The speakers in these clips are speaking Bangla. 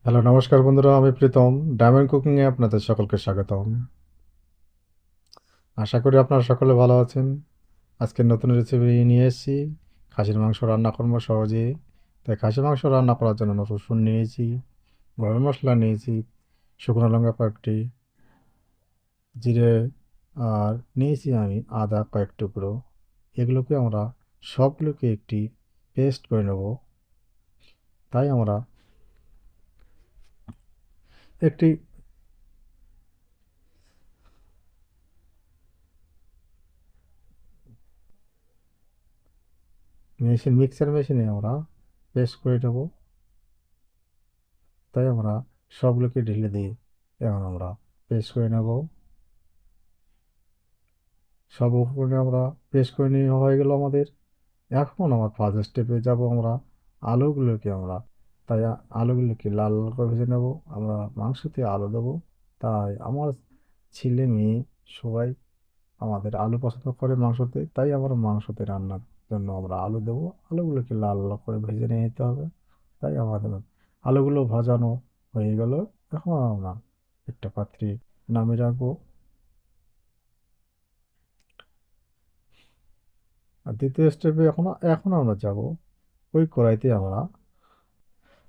হ্যালো, নমস্কার বন্ধুরা। আমি প্রীতম। ডায়মন্ড কুকিংয়ে আপনাদের সকলকে স্বাগতম। আশা করি আপনারা সকলে ভালো আছেন। আজকে নতুন রেসিপি নিয়ে এসেছি। খাসির মাংস রান্না করবো সহজে। তাই খাসির মাংস রান্না করার জন্য রসুন নিয়েছি, গরম মশলা নিয়েছি, শুকনো লঙ্কা কয়েকটি, জিরে, আর নিয়েছি আমি আদা কয়েক টুকরো। এগুলোকে আমরা সবগুলোকে একটি পেস্ট করে নেব। তাই আমরা একটি মিক্সার মেশিনে আমরা পেস্ট করে নেব। তাই আমরা সবগুলোকে ঢেলে দিই। এখন আমরা পেস্ট করে নেব। সব উপকরণে আমরা পেস্ট করে নিয়ে হয়ে গেল আমাদের। এখন আমার ফার্স্ট স্টেপে যাব আমরা আলুগুলোকে আমরা তাই আলুগুলোকে লাল লাল করে ভেজে নেব। আমরা মাংসতে আলু দেবো। তাই আমার ছেলে মেয়ে সবাই আমাদের আলু পছন্দ করে মাংসতে, তাই আমরা মাংসতে রান্নার জন্য আমরা আলু দেবো। আলুগুলোকে লাল লাল করে ভেজে নিয়ে নিতে হবে। তাই আমাদের আলুগুলো ভাজানো হয়ে গেল। এখন আমরা একটা পাত্রে নামিয়ে রাখবো। আর দ্বিতীয় স্টেপে এখন এখন আমরা যাব ওই কড়াইতে আমরা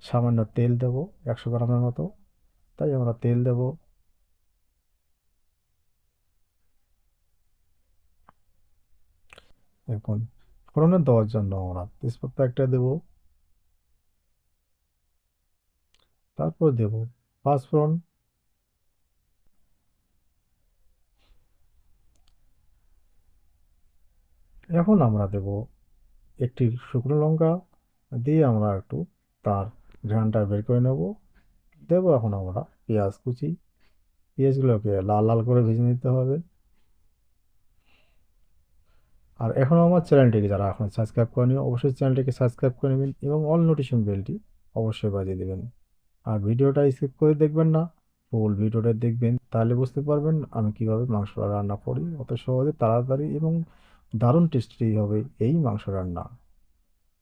সামান্য তেল দেব, 100 গ্রামের মতো। তাই আমরা তেল দেব। এখন ফোড়নে দেওয়ার জন্য আমরা তেজপাতা একটা দেব, তারপর দেব পাঁচফোড়ন। এখন আমরা দেব একটি শুকনো লঙ্কা, দিয়ে আমরা একটু তার ঘ্রাণটা বের করে নেব। দেবো এখন আমরা পেঁয়াজ কুচি। পেঁয়াজগুলোকে লাল লাল করে ভেজে নিতে হবে। আর এখনও আমার চ্যানেলটিকে যারা এখন সাবস্ক্রাইব করেনি, অবশ্যই চ্যানেলটিকে সাবস্ক্রাইব করে নেবেন এবং অল নোটিফিকেশন বেলটি অবশ্যই বাজিয়ে দেবেন। আর ভিডিওটা স্কিপ করে দেখবেন না, ফুল ভিডিওটা দেখবেন, তাহলে বুঝতে পারবেন আমি কিভাবে মাংস রান্না করি। অত সহজে, তাড়াতাড়ি এবং দারুণ টেস্টি হবে এই মাংস রান্না।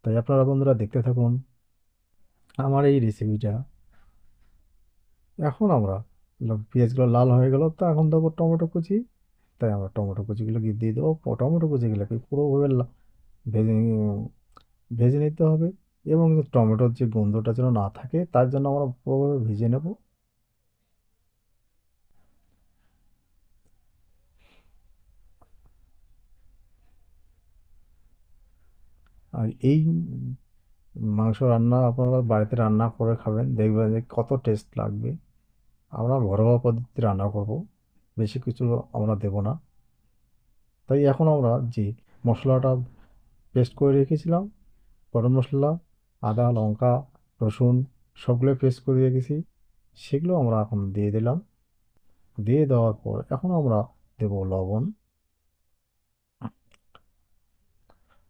তাই আপনারা বন্ধুরা দেখতে থাকুন আমার এই রেসিপিটা। এখন আমরা পেঁয়াজগুলো লাল হয়ে গেল, তো এখন দেবো টমেটো কুচি। তাই আমরা টমেটো কুচিগুলো দিয়ে দেবো। টমেটো কুচিগুলোকে পুরোভাবে ভেজে ভেজে নিতে হবে এবং টমেটোর যে গন্ধটা যেন না থাকে তার জন্য আমরা পুরোভাবে ভেজে নেব। আর এই মাংস রান্না আপনারা বাড়িতে রান্না করে খাবেন, দেখবেন যে কত টেস্ট লাগবে। আমরা ঘরোয়া পদ্ধতিতে রান্না করব, বেশি কিছু আমরা দেব না। তাই এখন আমরা যে মশলাটা পেস্ট করে রেখেছিলাম, গরম মশলা, আদা, লঙ্কা, রসুন সবগুলো পেস্ট করে রেখেছি, সেগুলো আমরা এখন দিয়ে দিলাম। দিয়ে দেওয়ার পর এখন আমরা দেব লবণ।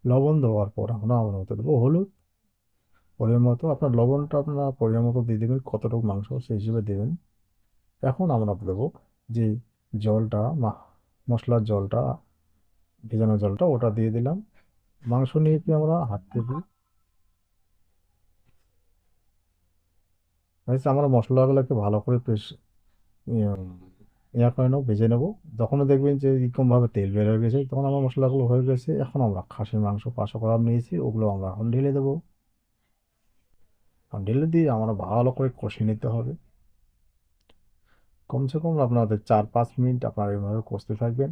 লবণ দেওয়ার পর আমরা মতো দেবো হলুদ। পরিমাণ মতো আপনার লবণটা আপনারা পরিমাণ মতো দিয়ে দেবেন, কতটুকু মাংস সেই হিসেবে দেবেন। এখন আমরা দেবো যে জলটা, মশলার জলটা, ভেজানো জলটা ওটা দিয়ে দিলাম। মাংস নিয়ে কি আমরা হাত থেকে আমরা মশলাগুলোকে ভালো করে ইয়া করে নেবো, ভেজে নেবো। যখনও দেখবেন যে এরকমভাবে তেল বের হয়ে গেছে, তখন আমার মশলাগুলো হয়ে গেছে। এখন আমরা খাসির মাংস 500 গ্রাম নিয়েছি, ওগুলো আমরা এখন ঢেলে দেবো। এখন ঢেলে দিয়ে আমরা ভালো করে কষিয়ে নিতে হবে। কমসে কম আপনাদের 4-5 মিনিট আপনারা এইভাবে কষতে থাকবেন।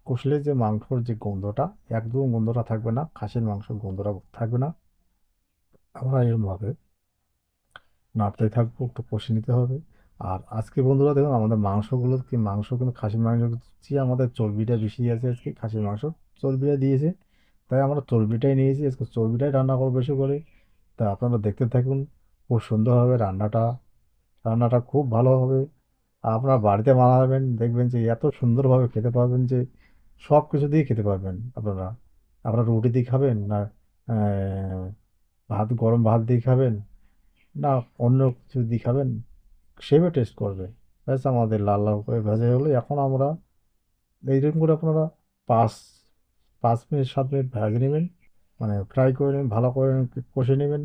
কষলে যে মাংসর যে গন্ধটা, একদম গন্ধটা থাকবে না, খাসির মাংসের গন্ধটা থাকবে না। আমরা এরকমভাবে নাড়তে থাকবো, একটু কষে নিতে হবে। আর আজকে বন্ধুরা দেখুন আমাদের মাংসগুলো কি, মাংস কিন্তু খাসির মাংস চেয়ে আমাদের চর্বিটা বেশি আছে আজকে। খাসির মাংস চর্বিটা দিয়েছে, তাই আমরা চর্বিটাই নিয়েছি আজকে, চর্বিটাই রান্না করবো বেশি করে। তা আপনারা দেখতে থাকুন, খুব সুন্দর হবে রান্নাটা। রান্নাটা খুব ভালো হবে। আপনারা বাড়িতে বানাবেন, দেখবেন যে এত সুন্দরভাবে খেতে পারবেন যে সব কিছু দিয়ে খেতে পারবেন আপনারা। আপনারা রুটি দিয়ে খাবেন না, ভাত, গরম ভাত দিয়ে খাবেন, না অন্য কিছু দিয়ে খাবেন, সেভাবে টেস্ট করবে। ব্যাস আমাদের লাল লাল করে ভেজে হলো। এখন আমরা এইরকম করে আপনারা পাঁচ 5 মিনিট 7 মিনিট ভেজে নেবেন। মানে ফ্রাই করে নেবেন, ভালো করে কষে নেবেন।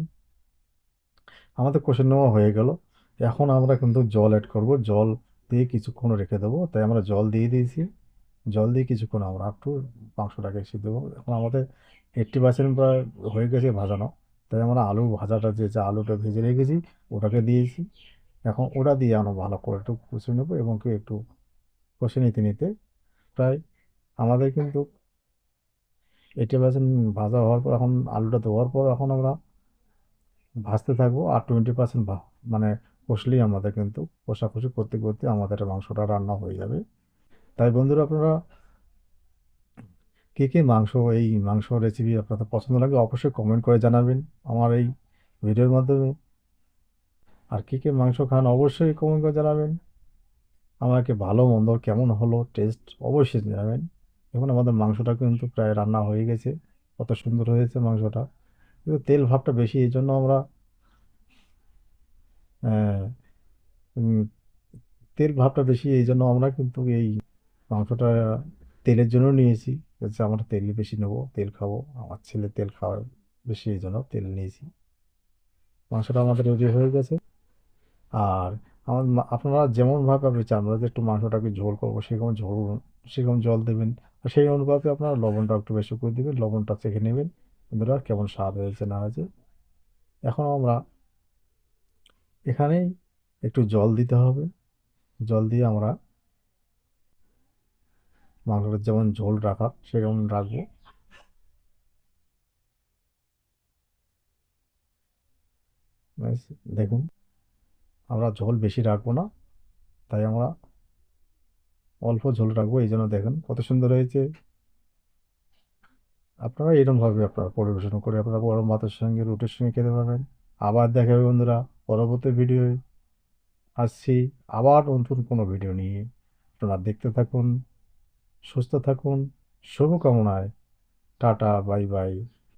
আমাদের কষে নেওয়া হয়ে গেল। এখন আমরা কিন্তু জল অ্যাড করব, জল দিয়ে কিছুক্ষণ রেখে দেবো, তাই আমরা জল দিয়ে দিয়েছি। জল দিয়ে কিছুক্ষণ আমরা একটু মাংসটাকে সিদ্ধ দেবো। এখন আমাদের 80% প্রায় হয়ে গেছে ভাজানো, তাই আমরা আলু ভাজাটা যে আলুটা ভেজে রেখেছি ওটাকে দিয়েছি। এখন ওটা দিয়ে আমরা ভালো করে একটু কষে নেবো এবং কি একটু কষে নিতে নিতে প্রায় আমাদের কিন্তু 80% ভাজা হওয়ার পর, এখন আলুটা দেওয়ার পর এখন আমরা ভাজতে থাকবো। আর 20% মানে কষলেই আমাদের কিন্তু কষাকষি করতে করতে আমাদের মাংসটা রান্না হয়ে যাবে। তাই বন্ধুরা, আপনারা কে কে এই মাংস রেসিপি আপনাদের পছন্দ লাগে অবশ্যই কমেন্ট করে জানাবেন আমার এই ভিডিওর মাধ্যমে। আর কে কে মাংস খান অবশ্যই কমেন্ট করে জানাবেন আমাকে, ভালো মন্দ কেমন হলো টেস্ট অবশ্যই জানাবেন। এখন আমাদের মাংসটা কিন্তু প্রায় রান্না হয়ে গেছে, কত সুন্দর হয়েছে মাংসটা। কিন্তু তেল ভাবটা বেশি, এই জন্য আমরা আহ, উম, তেল ভাবটা বেশি এই জন্য আমরা কিন্তু এই মাংসটা তেলের জন্য নিয়েছি, যে আমরা তেল বেশি নেবো, তেল খাবো, আমার ছেলে তেল খাওয়ার বেশি, এই জন্য তেল নিয়েছি। মাংসটা আমাদের রেডি হয়ে গেছে। আর আপনারা যেমনভাবে আপনি চান, আমরা যে একটু মাংসটাকে ঝোল করবো সেরকম ঝোল, সেরকম জল দেবেন। আর সেই অনুপাতে আপনারা লবণটা একটু বেশি করে দেবেন, লবণটা চেখে নেবেন বন্ধুরা কেমন স্বাদ হয়েছে না হয়েছে। এখন আমরা এখানেই একটু জল দিতে হবে, জল দিয়ে আমরা মাংসটা যেমন ঝোল রাখার সেরকম রাখবো। ব্যাস, দেখুন আমরা ঝোল বেশি রাখবো না, তাই আমরা অল্প ঝোল রাখবো, এই জন্য দেখেন কত সুন্দর হয়েছে। আপনারা এরকমভাবে আপনারা পরিবেশন করে আপনারা গরম ভাতের সঙ্গে রুটির সঙ্গে খেতে পারবেন। আবার দেখা হবে বন্ধুরা পরবর্তী ভিডিওয়ে আসছি, আবার নতুন কোনো ভিডিও নিয়ে। আপনারা দেখতে থাকুন, সুস্থ থাকুন, শুভকামনায়। Tata, bye bye.